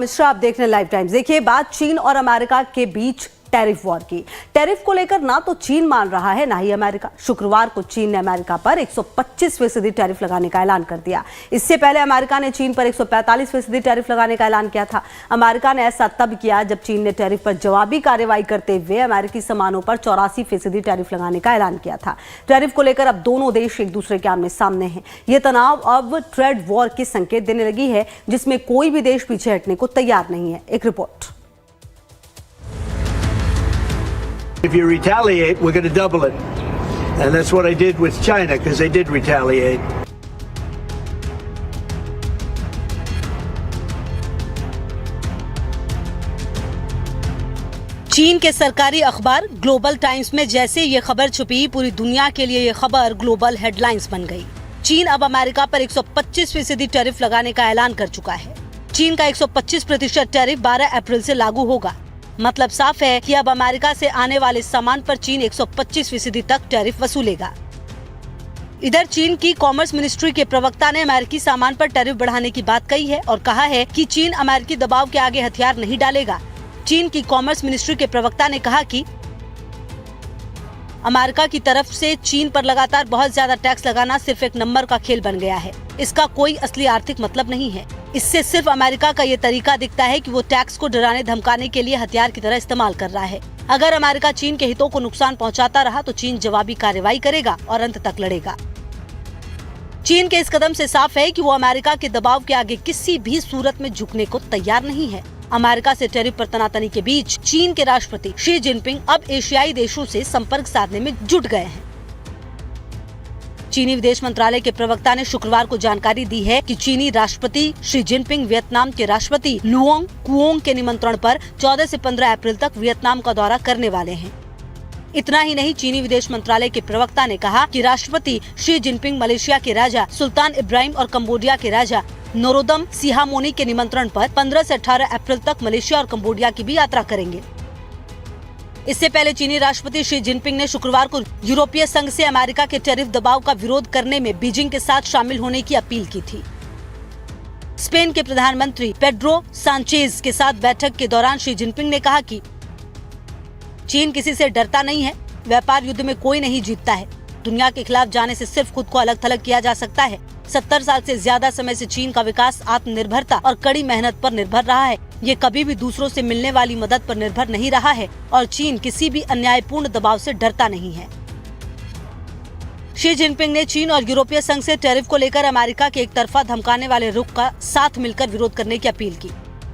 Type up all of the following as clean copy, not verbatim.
मिश्रा, आप देख रहे हैं लाइव टाइम्स। देखिए, बात चीन और अमेरिका के बीच टैरिफ वॉर की। टैरिफ को लेकर ना तो चीन मान रहा है ना ही अमेरिका। शुक्रवार को चीन ने अमेरिका पर 125% टैरिफ लगाने का ऐलान कर दिया। इससे पहले अमेरिका ने चीन पर 145% टैरिफ लगाने का ऐलान किया था। अमेरिका ने ऐसा तब किया जब चीन ने टैरिफ पर जवाबी कार्रवाई करते हुए अमेरिकी सामानों पर 84% टैरिफ लगाने का ऐलान किया था। टैरिफ को लेकर अब दोनों देश एक दूसरे के आमने सामने हैं। ये तनाव अब ट्रेड वॉर के संकेत देने लगी है, जिसमें कोई भी देश पीछे हटने को तैयार नहीं है। एक report. If you retaliate, we're going to double it. And that's what I did with China, because they did retaliate. चीन के सरकारी अखबार ग्लोबल टाइम्स में जैसे ये खबर छुपी, पूरी दुनिया के लिए ये खबर ग्लोबल हेडलाइंस बन गई। चीन अब अमेरिका पर 125% टैरिफ लगाने का ऐलान कर चुका है। चीन का 125% टैरिफ 12 अप्रैल से लागू होगा। मतलब साफ है कि अब अमेरिका से आने वाले सामान पर चीन 125% तक टैरिफ वसूलेगा। इधर चीन की कॉमर्स मिनिस्ट्री के प्रवक्ता ने अमेरिकी सामान पर टैरिफ बढ़ाने की बात कही है और कहा है कि चीन अमेरिकी दबाव के आगे हथियार नहीं डालेगा। चीन की कॉमर्स मिनिस्ट्री के प्रवक्ता ने कहा कि अमेरिका की तरफ से चीन पर लगातार बहुत ज्यादा टैक्स लगाना सिर्फ एक नंबर का खेल बन गया है। इसका कोई असली आर्थिक मतलब नहीं है। इससे सिर्फ अमेरिका का ये तरीका दिखता है कि वो टैक्स को डराने धमकाने के लिए हथियार की तरह इस्तेमाल कर रहा है। अगर अमेरिका चीन के हितों को नुकसान पहुंचाता रहा तो चीन जवाबी कार्रवाई करेगा और अंत तक लड़ेगा। चीन के इस कदम से साफ है कि वो अमेरिका के दबाव के आगे किसी भी सूरत में झुकने को तैयार नहीं है। अमेरिका से टैरिफ पर तनातनी के बीच चीन के राष्ट्रपति शी जिनपिंग अब एशियाई देशों से संपर्क साधने में जुट गए हैं। चीनी विदेश मंत्रालय के प्रवक्ता ने शुक्रवार को जानकारी दी है कि चीनी राष्ट्रपति शी जिनपिंग वियतनाम के राष्ट्रपति लुओंग कुओंग के निमंत्रण पर 14 से 15 अप्रैल तक वियतनाम का दौरा करने वाले हैं। इतना ही नहीं, चीनी विदेश मंत्रालय के प्रवक्ता ने कहा कि राष्ट्रपति शी जिनपिंग मलेशिया के राजा सुल्तान इब्राहिम और कंबोडिया के राजा नोरोदम सिहामोनी के निमंत्रण पर 15 से 18 अप्रैल तक मलेशिया और कंबोडिया की भी यात्रा करेंगे। इससे पहले चीनी राष्ट्रपति शी जिनपिंग ने शुक्रवार को यूरोपीय संघ से अमेरिका के टैरिफ दबाव का विरोध करने में बीजिंग के साथ शामिल होने की अपील की थी। स्पेन के प्रधानमंत्री पेड्रो सांचेज के साथ बैठक के दौरान शी जिनपिंग ने कहा कि चीन किसी से डरता नहीं है। व्यापार युद्ध में कोई नहीं जीतता है। दुनिया के खिलाफ जाने से सिर्फ खुद को अलग थलग किया जा सकता है। 70 साल से ज्यादा समय से चीन का विकास आत्मनिर्भरता और कड़ी मेहनत पर निर्भर रहा है। ये कभी भी दूसरों से मिलने वाली मदद पर निर्भर नहीं रहा है और चीन किसी भी अन्यायपूर्ण दबाव से डरता नहीं है। शी जिनपिंग ने चीन और यूरोपीय संघ से टैरिफ को लेकर अमेरिका के एक तरफा धमकाने वाले रुख का साथ मिलकर विरोध करने की अपील की।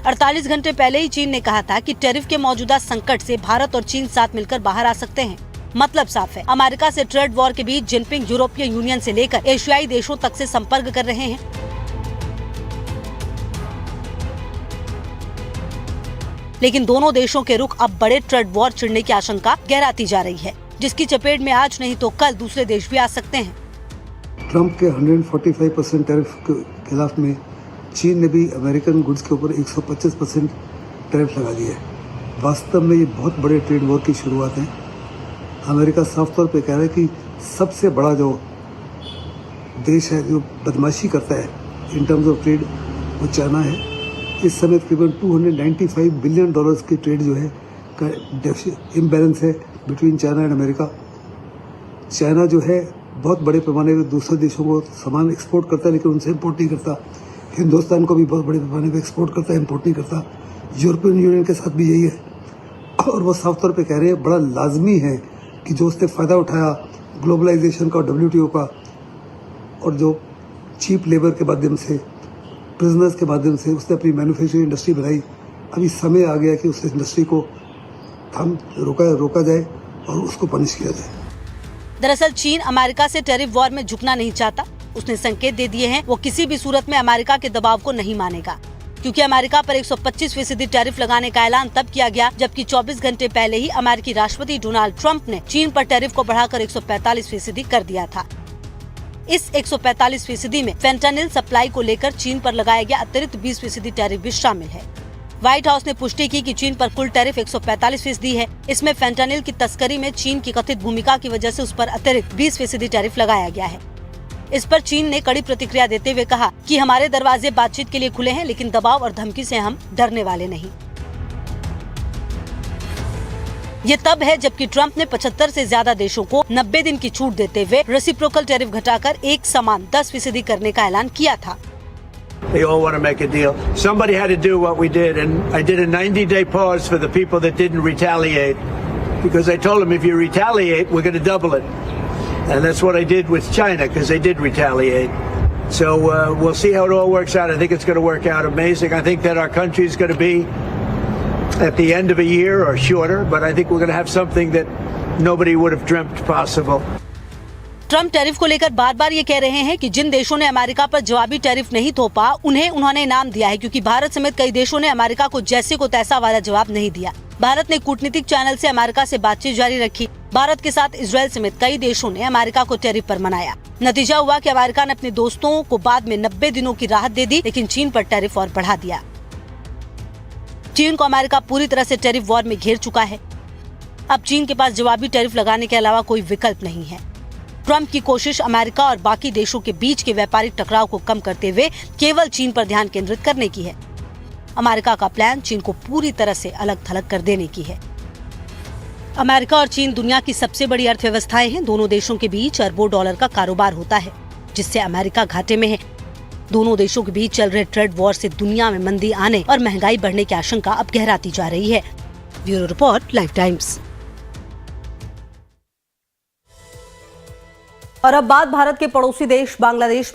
48 घंटे पहले ही चीन ने कहा था कि टैरिफ के मौजूदा संकट से भारत और चीन साथ मिलकर बाहर आ सकते हैं। मतलब साफ है, अमेरिका से ट्रेड वॉर के बीच जिनपिंग यूरोपीय यूनियन से लेकर एशियाई देशों तक से संपर्क कर रहे हैं। लेकिन दोनों देशों के रुख अब बड़े ट्रेड वॉर छिड़ने की आशंका गहराती जा रही है, जिसकी चपेट में आज नहीं तो कल दूसरे देश भी आ सकते हैं। ट्रंप के 145% टैरिफ के खिलाफ में चीन ने भी अमेरिकन गुड्स के ऊपर 125% टैरिफ लगा दिया है। वास्तव में ये बहुत बड़े ट्रेड वॉर की शुरुआत है। अमेरिका साफ तौर पे कह रहा है कि सबसे बड़ा जो देश है जो बदमाशी करता है इन टर्म्स ऑफ ट्रेड, वो चाइना है। इस समय तकरीबन $295 बिलियन की ट्रेड जो है का इम्बैलेंस है between China and America. China जो है बहुत बड़े पैमाने पर दूसरे देशों को सामान एक्सपोर्ट करता है, लेकिन उनसे इम्पोर्ट नहीं करता। हिंदुस्तान को भी बहुत बड़े पैमाने पर एक्सपोर्ट करता है, इम्पोर्ट नहीं करता। यूरोपियन यूनियन के साथ भी यही है। और वो साफ तौर पे कह रहे हैं बड़ा लाजमी है कि जो उसने फ़ायदा उठाया ग्लोबलाइजेशन का और WTO का, और जो चीप लेबर के माध्यम से, बिजनेस के माध्यम से उसने अपनी मैन्युफैक्चरिंग इंडस्ट्री बनाई। अभी समय आ गया कि उस इंडस्ट्री को रोका जाए और उसको पनिश किया जाए। दरअसल चीन अमेरिका से टैरिफ वॉर में झुकना नहीं चाहता। उसने संकेत दे दिए हैं वो किसी भी सूरत में अमेरिका के दबाव को नहीं मानेगा, क्योंकि अमेरिका पर 125% टैरिफ लगाने का ऐलान तब किया गया जबकि 24 घंटे पहले ही अमेरिकी राष्ट्रपति डोनाल्ड ट्रंप ने चीन पर टैरिफ को बढ़ाकर 145% कर दिया था। इस 145% में फेंटानिल सप्लाई को लेकर चीन पर लगाया गया अतिरिक्त 20% टैरिफ भी शामिल है। व्हाइट हाउस ने पुष्टि की कि चीन पर कुल टैरिफ 145% है। इसमें फेंटानिल की तस्करी में चीन की कथित भूमिका की वजह से उस पर अतिरिक्त 20% टैरिफ लगाया गया है। इस पर चीन ने कड़ी प्रतिक्रिया देते हुए कहा कि हमारे दरवाजे बातचीत के लिए खुले हैं, लेकिन दबाव और धमकी से हम डरने वाले नहीं। ये तब है जबकि ट्रंप ने 75 से ज्यादा देशों को 90 दिन की छूट देते हुए रेसिप्रोकल टैरिफ घटाकर एक समान 10% करने का ऐलान किया था। They all want to make a deal. Somebody had to do what we did, and I did a 90-day pause for the people that didn't retaliate, because I told them if you retaliate, we're going to double it. And that's what I did with China, because they did retaliate. So we'll see how it all works out. I think it's going to work out amazing. I think that our country is going to be at the end of a year or shorter, but I think we're going to have something that nobody would have dreamt possible. Trump tariff को लेकर बार बार ये कह रहे हैं कि जिन देशों ने America पर जवाबी टैरिफ नहीं थोपा उन्हें उन्होंने इनाम दिया है, क्योंकि भारत समेत कई देशों ने अमेरिका को जैसे को तैसा वाला जवाब नहीं दिया। भारत ने कूटनीतिक चैनल से अमेरिका से बातचीत जारी रखी। भारत के साथ इजराइल समेत कई देशों ने अमेरिका को टैरिफ पर मनाया। नतीजा हुआ कि अमेरिका ने अपने दोस्तों को बाद में 90 दिनों की राहत दे दी, लेकिन चीन पर टैरिफ और बढ़ा दिया। चीन को अमेरिका पूरी तरह से टैरिफ वॉर में घेर चुका है। अब चीन के पास जवाबी टैरिफ लगाने के अलावा कोई विकल्प नहीं है। ट्रंप की कोशिश अमेरिका और बाकी देशों के बीच के व्यापारिक टकराव को कम करते हुए केवल चीन पर ध्यान केंद्रित करने की है। अमेरिका का प्लान चीन को पूरी तरह से अलग थलग कर देने की है। अमेरिका और चीन दुनिया की सबसे बड़ी अर्थव्यवस्थाएं हैं। दोनों देशों के बीच अरबों डॉलर का कारोबार होता है, जिससे अमेरिका घाटे में है। दोनों देशों के बीच चल रहे ट्रेड वॉर से दुनिया में मंदी आने और महंगाई बढ़ने की आशंका अब गहराती जा रही है। Bureau report, life times. और अब बात भारत के पड़ोसी देश बांग्लादेश में